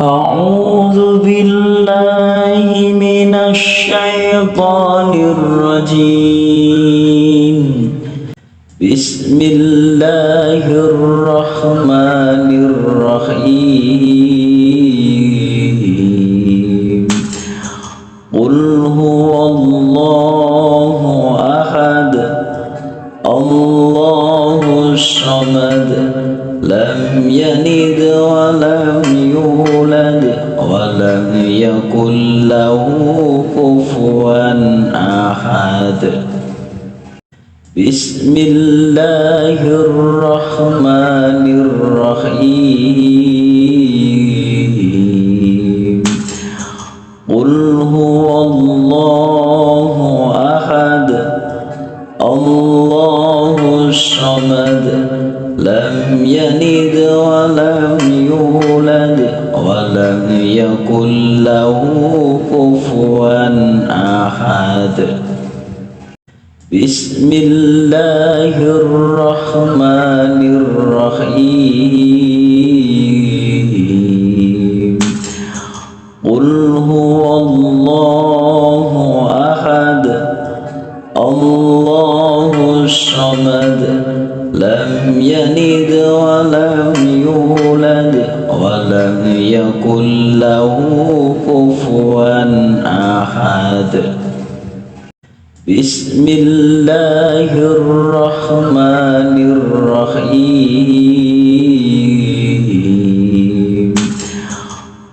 أعوذ بالله من الشيطان الرجيم. بسم الله الرحمن الرحيم. قل هو الله أحد الله الصمد لم يلد ولم يولد ولم يكن له كفوا أحد. بسم الله الرحمن الرحيم. قل هو الله أحد الله الصمد لم يلد ولم يولد ولم يكن له كفوا أحد. بسم الله الرحمن الرحيم. قل هو الله أحد الله الصمد لم يلد ولم يولد ولم يكن له كفوا أحد. بسم الله الرحمن الرحيم.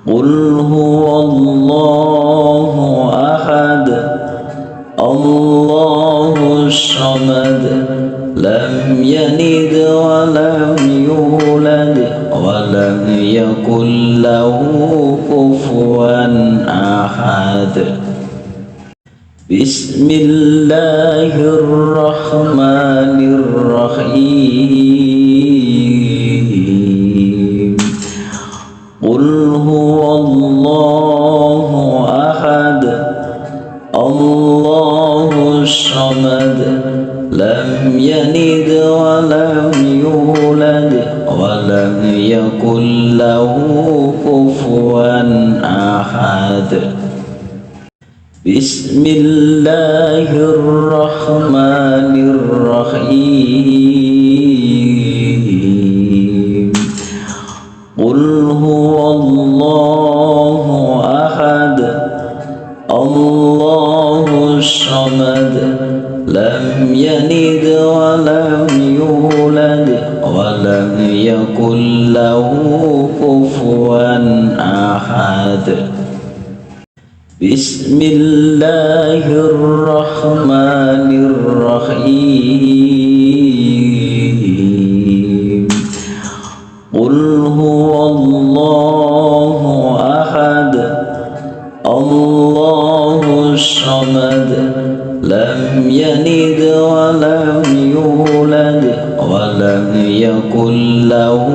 قل هو الله أحد الله الصمد لم يلد ولم يولد ولم يكن له كفوا أحد. بسم الله الرحمن الرحيم. قل هو الله أحد الله الصمد لم يلد ولم يولد ولم يكن له كفوا أحد. بسم الله الرحمن الرحيم. قل هو الله أحد الله الصمد لم يلد ولم يولد ولم يكن له كفوا أحد. بسم الله الرحمن الرحيم. قل هو الله أحد الله الصمد لم يلد ولم يولد ولم يكن له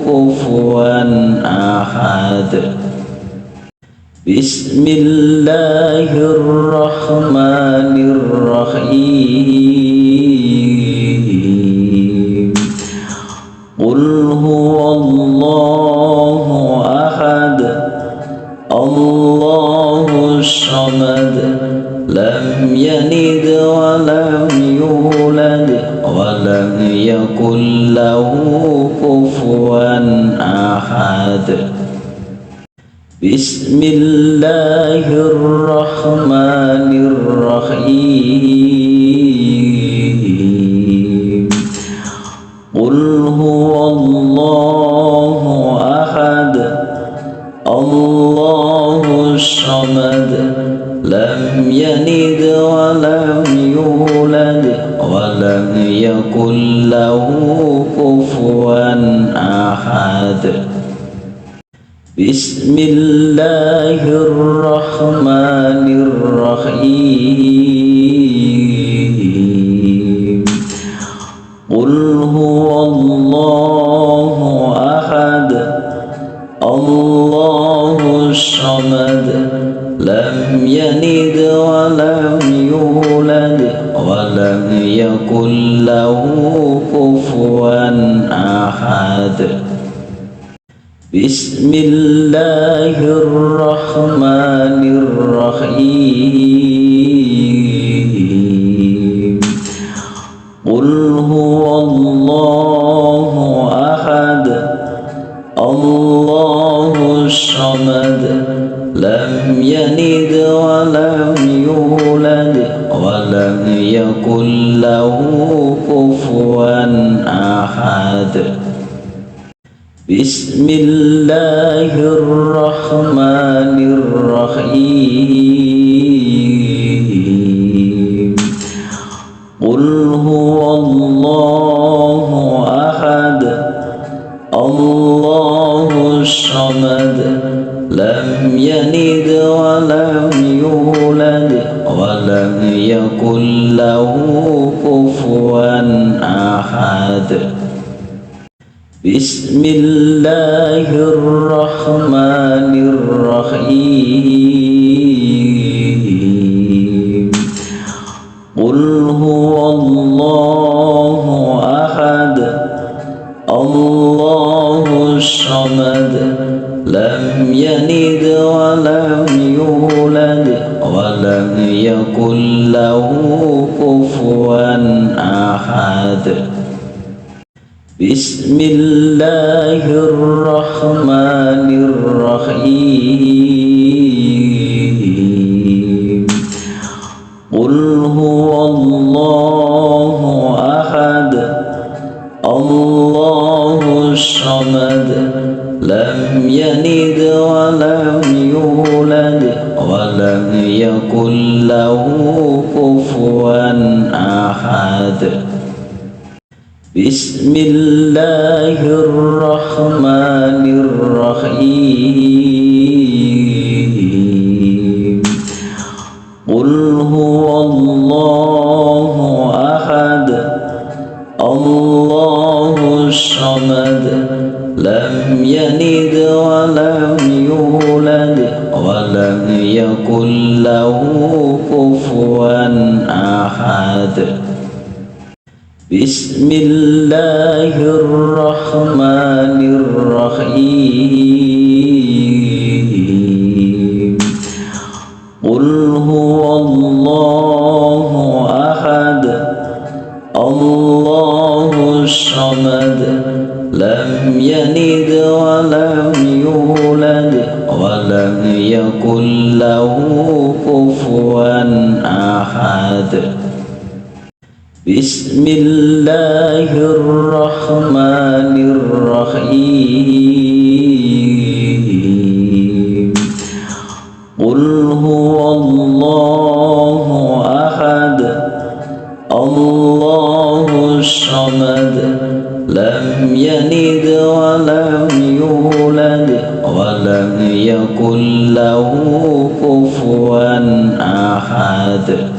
كفوا أحد. بسم الله الرحمن الرحيم. قل هو الله أحد الله الصمد لم يلد ولم يولد ولم يكن له كفوا أحد. بسم الله الرحمن الرحيم. قل هو الله أحد الله الصمد لم يلد ولم يولد ولم يكن له كفوا أحد. بسم الله الرحمن الرحيم. قل هو الله أحد الله الصمد لم يلد ولم يولد ولم يكن له كفوا أحد. بسم الله الرحمن الرحيم قل هو الله أحد الله الصمد لم يلد ولم يولد ولم يكن له كفوا أحد بسم الله الرحمن الرحيم قل هو الله أحد الله الصمد لم يلد ولم يولد ولم يكن له كفوا أحد بسم الله الرحمن الرحيم قل هو الله أحد الله الصمد لم يلد ولم يولد ولم يكن له كفوا أحد بسم الله الرحمن الرحيم قل هو الله أحد الله الصمد لم يلد ولم يولد ولم يكن له كفوا أحد بسم الله الرحمن الرحيم قل هو الله أحد الله الصمد لم يلد ولم يولد ولم يكن له كفوا أحد بسم الله الرحمن الرحيم قل هو الله أحد الله الصمد لم يلد ولم يولد ولم يكن له كفوا أحد بسم الله الرحمن الرحيم قل هو الله أحد الله الصمد لم يلد ولم يولد ولم يكن له كفوا أحد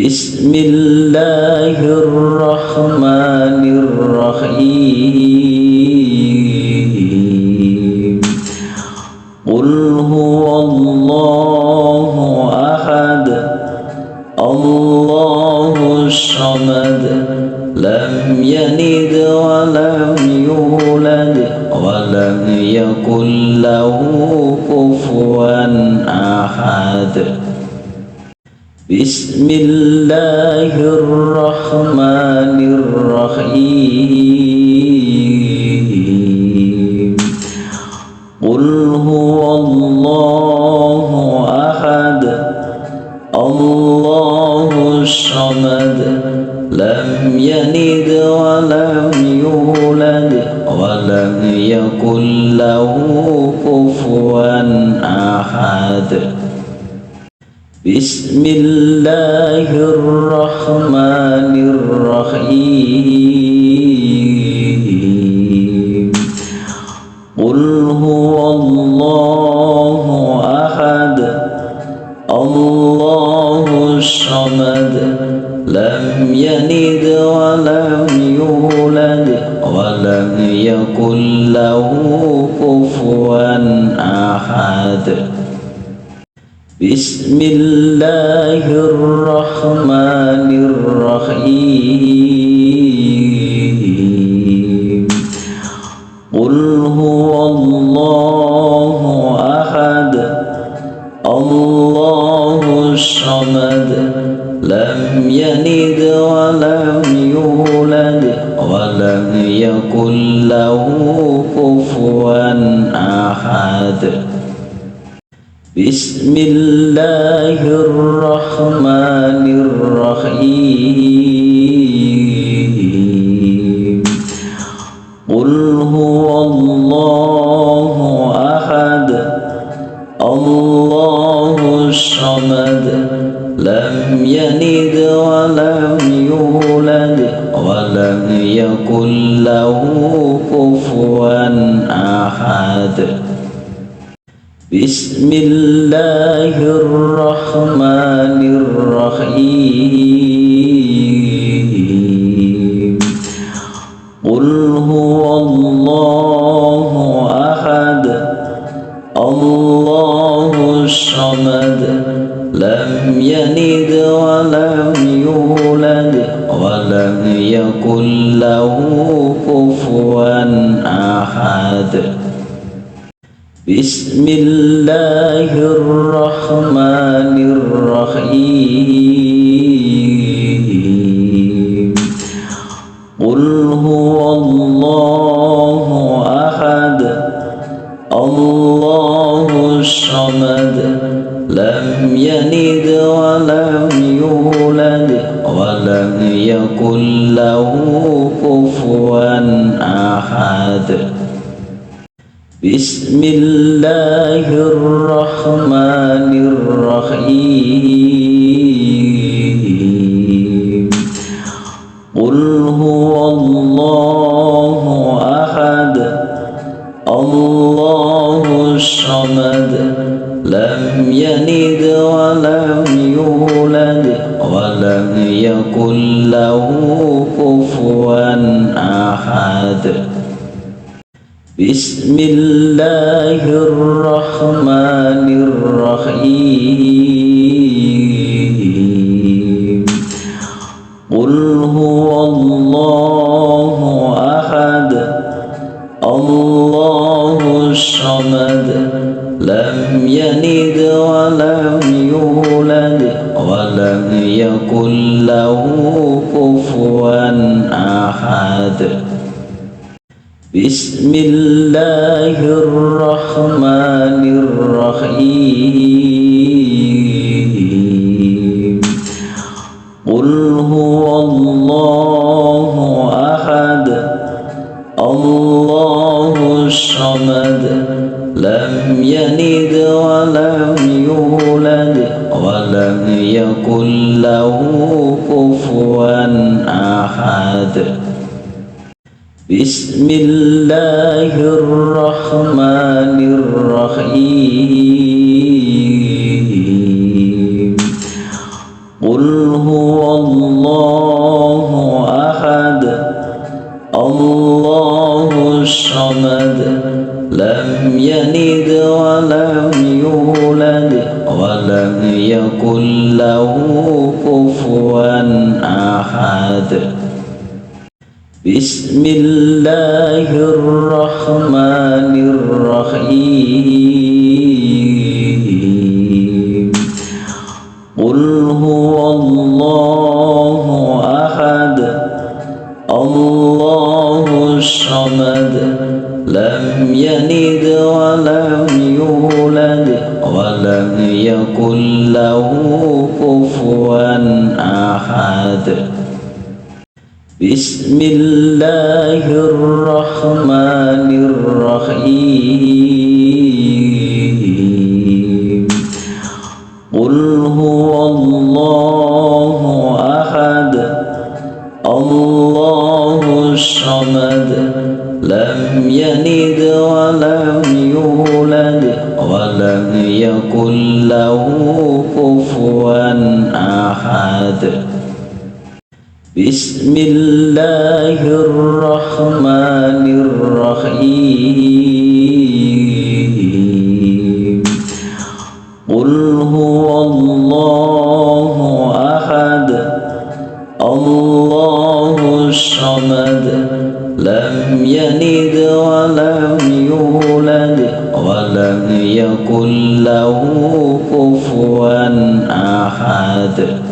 بسم الله الرحمن الرحيم قل هو الله أحد الله الصمد لم يلد ولم يولد ولم يكن له كفوا أحد بسم الله الرحمن الرحيم قل هو الله أحد الله الصمد لم يلد ولم يولد ولم يكن له كفوا أحد بسم الله الرحمن الرحيم قل هو الله أحد الله الصمد لم يلد ولم يولد ولم يكن له كفوا أحد بسم الله الرحمن الرحيم قل هو الله أحد الله الصمد لم يلد ولم يولد ولم يكن له كفوا أحد بسم الله الرحمن الرحيم قل هو الله أحد الله الصمد لم يلد ولم يولد ولم يكن له كفوا أحد بسم الله الرحمن الرحيم قل هو الله أحد الله الصمد لم يلد ولم يولد ولم يكن له كفوا أحد بسم الله الرحمن الرحيم قل هو الله أحد الله الصمد لم يلد ولم يولد ولم يكن له كفوا أحد بسم الله الرحمن الرحيم قل هو الله أحد الله الصمد لم يلد ولم يولد ولم يكن له كفوا أحد بسم الله الرحمن الرحيم قل هو الله أحد الله الصمد لم يلد ولم يولد ولم يكن له كفوا أحد بسم الله الرحمن الرحيم قل هو الله أحد الله الصمد لم يلد ولم يولد ولم يكن له كفوا أحد بسم الله الرحمن الرحيم قل هو الله أحد الله الصمد لم يلد ولم يولد ولم يكن له كفوا أحد بسم الله الرحمن الرحيم قل هو الله أحد الله الصمد لم يلد ولم يولد ولم يكن له كفوا أحد بسم الله الرحمن الرحيم قل هو الله أحد الله الصمد لم يلد ولم يولد ولم يكن له كفوا أحد بسم الله الرحمن الرحيم قل هو الله أحد الله الصمد لم يلد ولم يولد ولم يكن له كفوا أحد.